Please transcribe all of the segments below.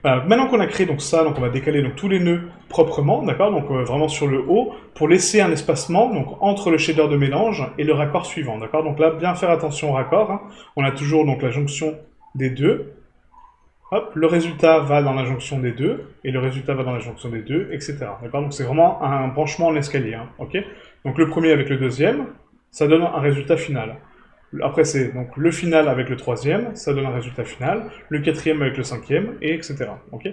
Voilà, maintenant qu'on a créé donc ça, donc on va décaler donc tous les nœuds proprement, d'accord, donc vraiment sur le haut, pour laisser un espacement donc entre le shader de mélange et le raccord suivant, d'accord. Donc là, bien faire attention au raccord. Hein. On a toujours donc la jonction des deux. Hop, le résultat va dans la jonction des deux, et le résultat va dans la jonction des deux, etc. D'accord. Donc c'est vraiment un branchement en escalier, hein, ok. Donc le premier avec le deuxième, ça donne un résultat final. Après, c'est donc le final avec le troisième, ça donne un résultat final, le quatrième avec le cinquième, et etc. Ok.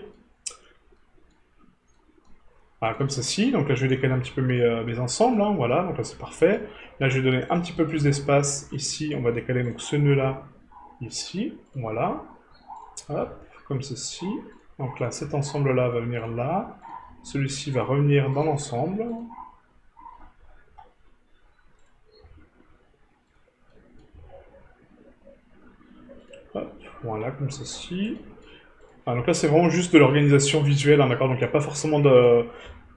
Voilà, comme ceci. Donc là, je vais décaler un petit peu mes ensembles. Hein, voilà, donc là, c'est parfait. Là, je vais donner un petit peu plus d'espace. Ici, on va décaler donc ce nœud-là, ici. Voilà. Hop, comme ceci. Donc là, cet ensemble-là va venir là. Celui-ci va revenir dans l'ensemble. Hop, voilà, comme ceci. Ah, donc là, c'est vraiment juste de l'organisation visuelle, hein, d'accord. Donc il n'y a pas forcément de...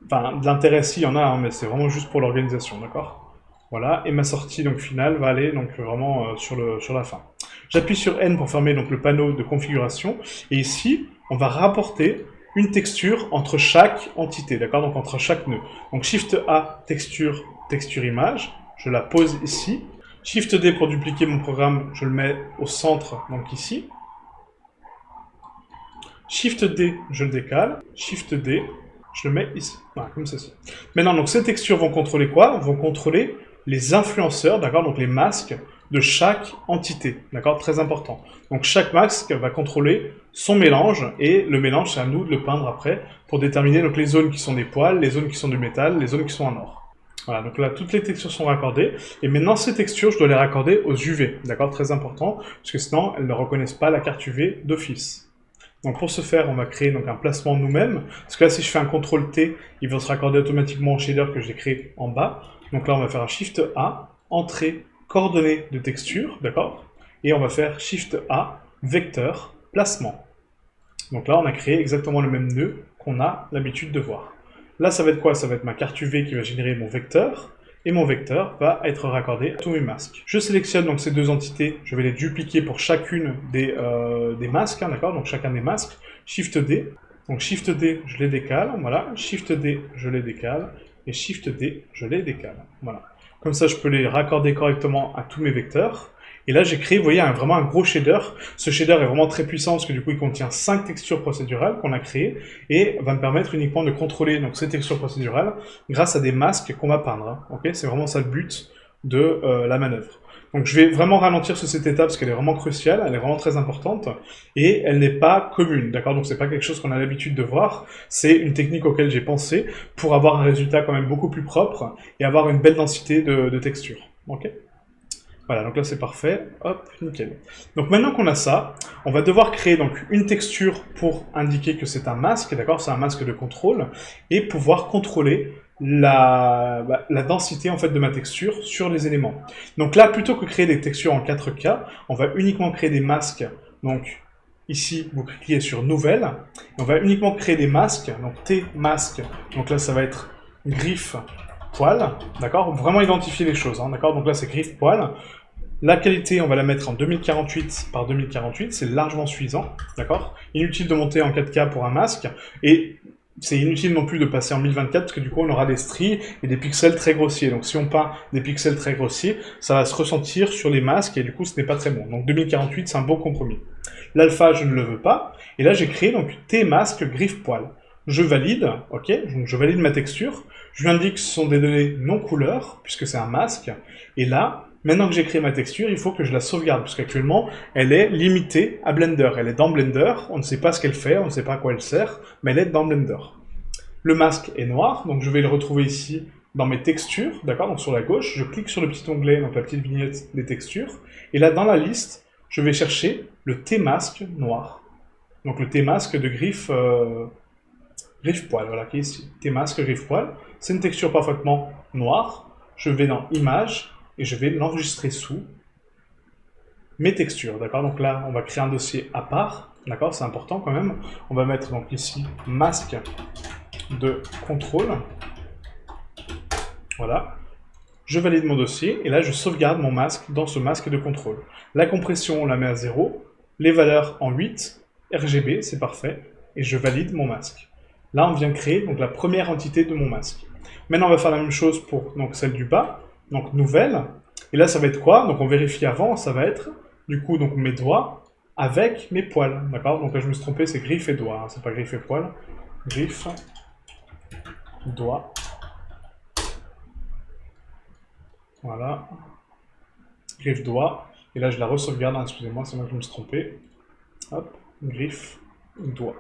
Enfin, de l'intérêt, si, il y en a, hein, mais c'est vraiment juste pour l'organisation, d'accord. Voilà, et ma sortie donc finale va aller donc vraiment sur la fin. J'appuie sur N pour fermer donc le panneau de configuration, et ici, on va rapporter une texture entre chaque entité, d'accord, donc entre chaque nœud. Donc Shift A, texture, texture image, je la pose ici. Shift D pour dupliquer mon programme, je le mets au centre, donc ici. Shift D, je le décale. Shift D, je le mets ici. Voilà, comme ceci. Maintenant, donc ces textures vont contrôler quoi? Vont contrôler les influenceurs, d'accord? Donc les masques de chaque entité, d'accord? Très important. Donc chaque masque va contrôler son mélange, et le mélange, c'est à nous de le peindre après pour déterminer donc les zones qui sont des poils, les zones qui sont du métal, les zones qui sont en or. Voilà, donc là, toutes les textures sont raccordées, et maintenant ces textures, je dois les raccorder aux UV, d'accord? Très important, parce que sinon, elles ne reconnaissent pas la carte UV d'office. Donc pour ce faire, on va créer donc un placement nous-mêmes. Parce que là, si je fais un CTRL T, il va se raccorder automatiquement au shader que j'ai créé en bas. Donc là, on va faire un Shift A, entrée, coordonnées de texture, d'accord? Et on va faire Shift A, vecteur, placement. Donc là, on a créé exactement le même nœud qu'on a l'habitude de voir. Là, ça va être quoi? Ça va être ma carte UV qui va générer mon vecteur. Et mon vecteur va être raccordé à tous mes masques. Je sélectionne donc ces deux entités, je vais les dupliquer pour chacune des masques, hein, d'accord? Donc chacun des masques. Shift D, donc Shift D, je les décale, voilà. Shift D, je les décale. Et Shift D, je les décale, voilà. Comme ça, je peux les raccorder correctement à tous mes vecteurs. Et là, j'ai créé, vous voyez, vraiment un gros shader. Ce shader est vraiment très puissant parce que du coup, il contient 5 textures procédurales qu'on a créées et va me permettre uniquement de contrôler donc, ces textures procédurales grâce à des masques qu'on va peindre. Hein. Okay, c'est vraiment ça le but de la manœuvre. Donc je vais vraiment ralentir sur cette étape parce qu'elle est vraiment cruciale, elle est vraiment très importante et elle n'est pas commune, d'accord? Donc c'est pas quelque chose qu'on a l'habitude de voir, c'est une technique auquel j'ai pensé pour avoir un résultat quand même beaucoup plus propre et avoir une belle densité de texture. Ok? Voilà, donc là c'est parfait, hop, nickel. Donc maintenant qu'on a ça, on va devoir créer donc une texture pour indiquer que c'est un masque, d'accord, c'est un masque de contrôle, et pouvoir contrôler la densité en fait de ma texture sur les éléments. Donc là, plutôt que créer des textures en 4K, on va uniquement créer des masques, donc ici vous cliquez sur Nouvelle, on va uniquement créer des masques, donc T masque, donc là ça va être griffe, poil, d'accord? Vraiment identifier les choses, hein, d'accord? Donc là c'est griffe poil. La qualité, on va la mettre en 2048 par 2048, c'est largement suffisant, d'accord? Inutile de monter en 4K pour un masque, et c'est inutile non plus de passer en 1024 parce que du coup on aura des stries et des pixels très grossiers. Donc si on peint des pixels très grossiers, ça va se ressentir sur les masques et du coup ce n'est pas très bon. Donc 2048 c'est un bon compromis. L'alpha je ne le veux pas, et là j'ai créé donc T-masque griffe poil. Je valide, ok, donc je valide ma texture, je lui indique que ce sont des données non couleurs, puisque c'est un masque, et là, maintenant que j'ai créé ma texture, il faut que je la sauvegarde, parce qu'actuellement, elle est limitée à Blender. Elle est dans Blender, on ne sait pas ce qu'elle fait, on ne sait pas à quoi elle sert, mais elle est dans Blender. Le masque est noir, donc je vais le retrouver ici dans mes textures, d'accord, donc sur la gauche, je clique sur le petit onglet, donc la petite vignette des textures, et là, dans la liste, je vais chercher le T-masque noir. Donc le T-masque de griffe... griffe poil, voilà, qui est ici. T-masque griffe poil. C'est une texture parfaitement noire. Je vais dans Image et je vais l'enregistrer sous mes textures, d'accord? Donc là, on va créer un dossier à part, d'accord? C'est important quand même. On va mettre donc ici masque de contrôle. Voilà. Je valide mon dossier et là, je sauvegarde mon masque dans ce masque de contrôle. La compression, on la met à 0. Les valeurs en 8. RGB, c'est parfait, et je valide mon masque. Là, on vient créer donc la première entité de mon masque. Maintenant, on va faire la même chose pour donc, celle du bas, donc nouvelle, et là, ça va être quoi? Donc on vérifie avant, ça va être du coup donc mes doigts avec mes poils, d'accord? Donc là, je me suis trompé, c'est griffe et doigts, hein, c'est pas griffe et poils. Griffe, doigt, voilà, griffe, doigt, et là je la re-sauvegarde, hein, excusez-moi, c'est moi qui me suis trompé. Hop, griffe, doigt.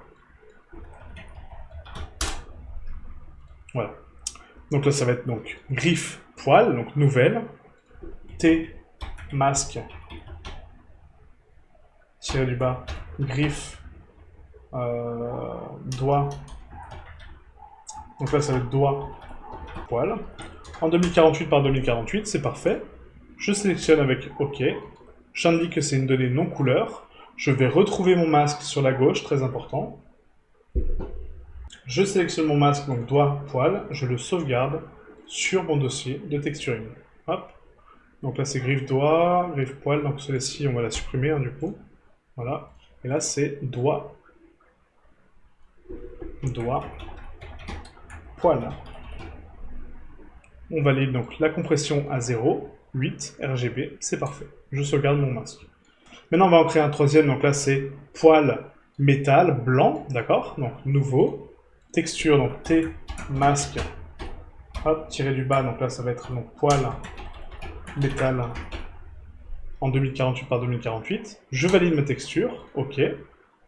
Voilà. Donc là, ça va être donc griffe, poil, donc nouvelle, T, masque, tiré du bas, griffe, doigt. Donc là, ça va être doigt, poil. En 2048 par 2048, c'est parfait. Je sélectionne avec OK. J'indique que c'est une donnée non couleur. Je vais retrouver mon masque sur la gauche, très important. Je sélectionne mon masque, donc doigt, poil. Je le sauvegarde sur mon dossier de texturing. Hop. Donc là, c'est griffe, doigt, griffe, poil. Donc celle-ci, on va la supprimer, hein, du coup. Voilà. Et là, c'est doigt, doigt, poil. On valide donc la compression à 0, 8 RGB, c'est parfait. Je sauvegarde mon masque. Maintenant, on va en créer un troisième, donc là, c'est poil, métal, blanc, d'accord? Donc, nouveau. Texture, donc T, masque, hop, tiré du bas, donc là, ça va être donc poil, métal, en 2048 par 2048. Je valide ma texture, OK.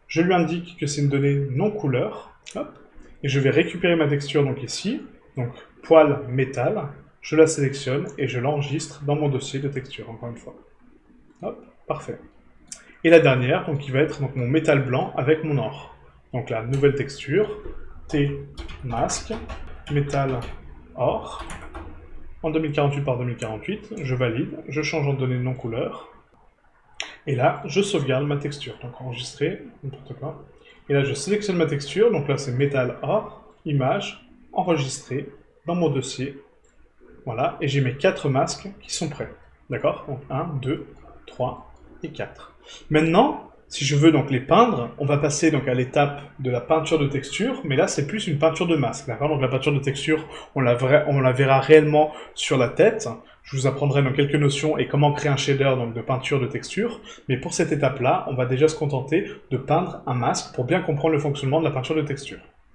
Je lui indique que c'est une donnée non couleur, hop. Et je vais récupérer ma texture, donc ici, donc poil, métal, je la sélectionne et je l'enregistre dans mon dossier de texture, encore une fois. Hop, parfait. Et la dernière, donc qui va être donc, mon métal blanc avec mon or. Donc la nouvelle texture, T, masque, métal, or. En 2048 par 2048, je valide, je change en données non couleur. Et là, je sauvegarde ma texture. Donc enregistrer, n'importe quoi. Et là, je sélectionne ma texture. Donc là, c'est métal, or, image, enregistrer dans mon dossier. Voilà, et j'ai mes 4 masques qui sont prêts. D'accord? Donc 1, 2, 3 et 4. Maintenant, si je veux donc les peindre, on va passer donc à l'étape de la peinture de texture, mais là c'est plus une peinture de masque, d'accord? Donc la peinture de texture, on la verra réellement sur la tête. Je vous apprendrai donc quelques notions et comment créer un shader donc de peinture de texture, mais pour cette étape-là, on va déjà se contenter de peindre un masque pour bien comprendre le fonctionnement de la peinture de texture.